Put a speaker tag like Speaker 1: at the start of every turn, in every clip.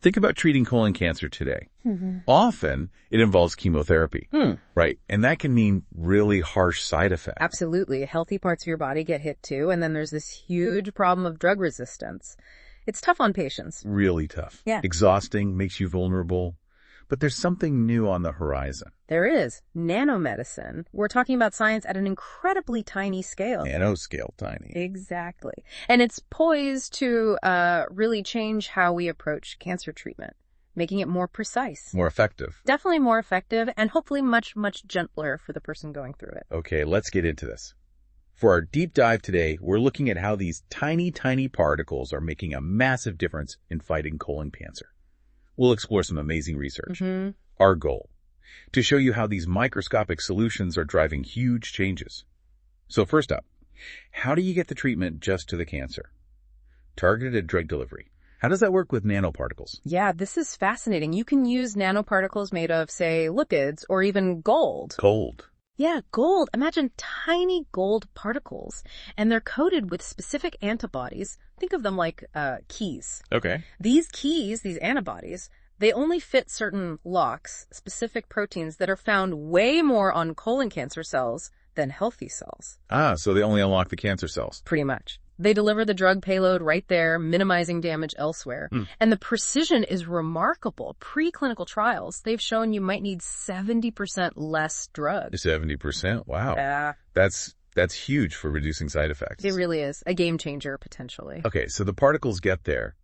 Speaker 1: Think about treating colon cancer today. Often, it involves chemotherapy, right? And that can mean really harsh side effects.
Speaker 2: Absolutely. Healthy parts of your body get hit too, and then there's this huge problem of drug resistance. It's tough on patients.
Speaker 1: Really tough.
Speaker 2: Yeah.
Speaker 1: Exhausting, makes you vulnerable. But there's something new on the horizon.
Speaker 2: There is. Nanomedicine. We're talking about science at an incredibly tiny scale.
Speaker 1: Nanoscale tiny.
Speaker 2: Exactly. And it's poised to really change how we approach cancer treatment, making it more precise.
Speaker 1: More effective.
Speaker 2: Definitely more effective and hopefully much, much gentler for the person going through it.
Speaker 1: Okay, let's get into this. For our deep dive today, we're looking at how these tiny, tiny particles are making a massive difference in fighting colon cancer. We'll explore some amazing research. Our goal, to show you how these microscopic solutions are driving huge changes. So first up, how do you get the treatment just to the cancer? Targeted drug delivery. How does that work with nanoparticles?
Speaker 2: Yeah, this is fascinating. You can use nanoparticles made of, say, lipids or even gold.
Speaker 1: Gold.
Speaker 2: Yeah, gold. Imagine tiny gold particles, and they're coated with specific antibodies. Think of them like keys.
Speaker 1: Okay.
Speaker 2: These keys, these antibodies, they only fit certain locks, specific proteins that are found way more on colon cancer cells than healthy cells.
Speaker 1: Ah, so they only unlock the cancer cells.
Speaker 2: Pretty much. They deliver the drug payload right there, minimizing damage elsewhere. And the precision is remarkable. Preclinical trials, they've shown you might need 70% less drug.
Speaker 1: 70%? Wow.
Speaker 2: Yeah.
Speaker 1: That's huge for reducing side effects.
Speaker 2: It really is. A game changer, potentially.
Speaker 1: Okay, so the particles get there.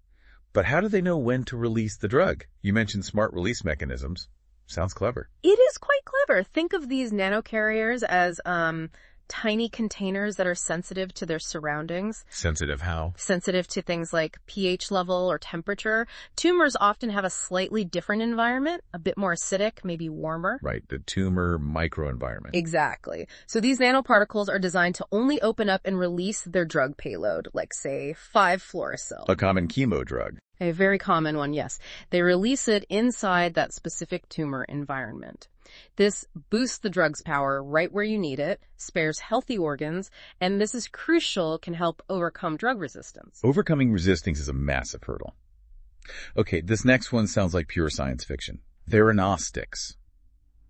Speaker 1: But how do they know when to release the drug? You mentioned smart release mechanisms. Sounds clever.
Speaker 2: It is quite clever. Think of these nanocarriers as tiny containers that are sensitive to their surroundings.
Speaker 1: Sensitive how?
Speaker 2: Sensitive to things like pH level or temperature. Tumors often have a slightly different environment, a bit more acidic, maybe warmer.
Speaker 1: Right, the tumor microenvironment.
Speaker 2: Exactly. So these nanoparticles are designed to only open up and release their drug payload, like, say, 5-fluorosil.
Speaker 1: A common chemo drug.
Speaker 2: A very common one, yes. They release it inside that specific tumor environment. This boosts the drug's power right where you need it, spares healthy organs, and this is crucial, can help overcome drug resistance.
Speaker 1: Overcoming resistance is a massive hurdle. Okay, this next one sounds like pure science fiction. Theranostics.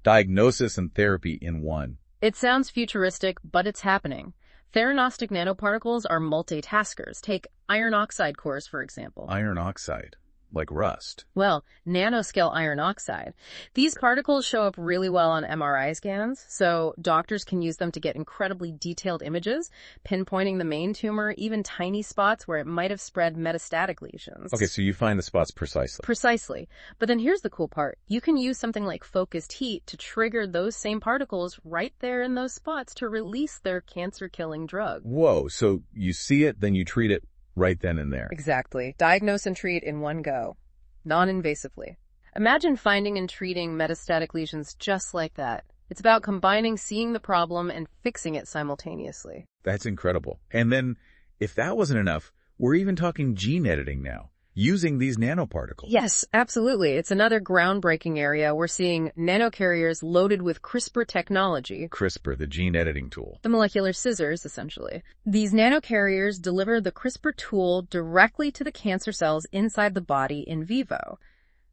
Speaker 1: Diagnosis and therapy in one.
Speaker 2: It sounds futuristic, but it's happening. Theranostic nanoparticles are multitaskers. Take iron oxide cores, for example.
Speaker 1: Iron oxide. Like rust.
Speaker 2: Well, nanoscale iron oxide. These particles show up really well on MRI scans, so doctors can use them to get incredibly detailed images, pinpointing the main tumor, even tiny spots where it might have spread metastatic lesions.
Speaker 1: Okay, so you find the spots precisely.
Speaker 2: Precisely. But then here's the cool part. You can use something like focused heat to trigger those same particles right there in those spots to release their cancer-killing drug.
Speaker 1: Whoa, so you see it, then you treat it right then and there.
Speaker 2: Exactly. Diagnose and treat in one go. Non-invasively. Imagine finding and treating metastatic lesions just like that. It's about combining seeing the problem and fixing it simultaneously.
Speaker 1: That's incredible. And then, if that wasn't enough, we're even talking gene editing now, using these nanoparticles.
Speaker 2: Yes, absolutely. It's another groundbreaking area. We're seeing nanocarriers loaded with CRISPR technology.
Speaker 1: CRISPR, the gene editing tool.
Speaker 2: The molecular scissors, essentially. These nanocarriers deliver the CRISPR tool directly to the cancer cells inside the body in vivo.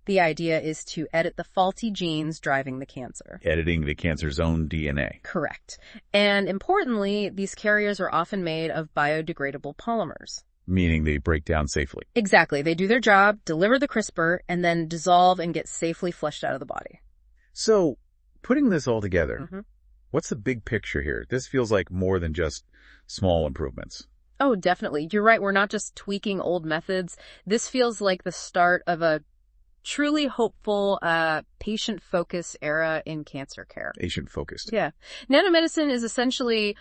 Speaker 2: The idea is to edit the faulty genes driving the cancer.
Speaker 1: Editing the cancer's own DNA.
Speaker 2: Correct. And importantly, these carriers are often made of biodegradable polymers.
Speaker 1: Meaning they break down safely.
Speaker 2: Exactly. They do their job, deliver the CRISPR, and then dissolve and get safely flushed out of the body.
Speaker 1: So, putting this all together, what's the big picture here? This feels like more than just small improvements.
Speaker 2: Oh, definitely. You're right. We're not just tweaking old methods. This feels like the start of a truly hopeful, patient-focused era in cancer care.
Speaker 1: Patient-focused.
Speaker 2: Yeah. Nanomedicine is essentially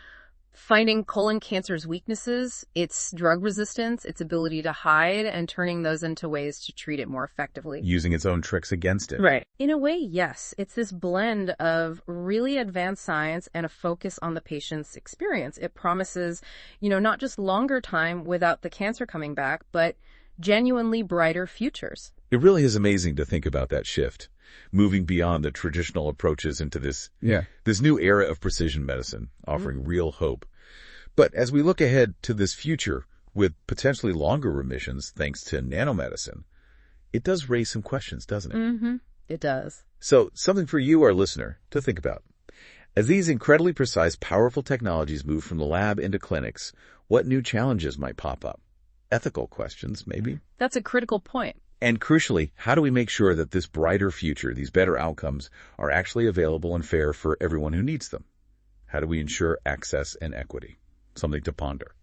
Speaker 2: finding colon cancer's weaknesses, its drug resistance, its ability to hide, and turning those into ways to treat it more effectively.
Speaker 1: Using its own tricks against it.
Speaker 2: Right. In a way, yes. It's this blend of really advanced science and a focus on the patient's experience. It promises, not just longer time without the cancer coming back, but genuinely brighter futures.
Speaker 1: It really is amazing to think about that shift, moving beyond the traditional approaches into this new era of precision medicine, offering real hope. But as we look ahead to this future with potentially longer remissions thanks to nanomedicine, It does raise some questions, doesn't it?
Speaker 2: Mm-hmm. It does.
Speaker 1: So, something for you, our listener, to think about. As these incredibly precise, powerful technologies move from the lab into clinics, what new challenges might pop up? Ethical questions, maybe?
Speaker 2: That's a critical point.
Speaker 1: And crucially, how do we make sure that this brighter future, these better outcomes, are actually available and fair for everyone who needs them? How do we ensure access and equity? Something to ponder.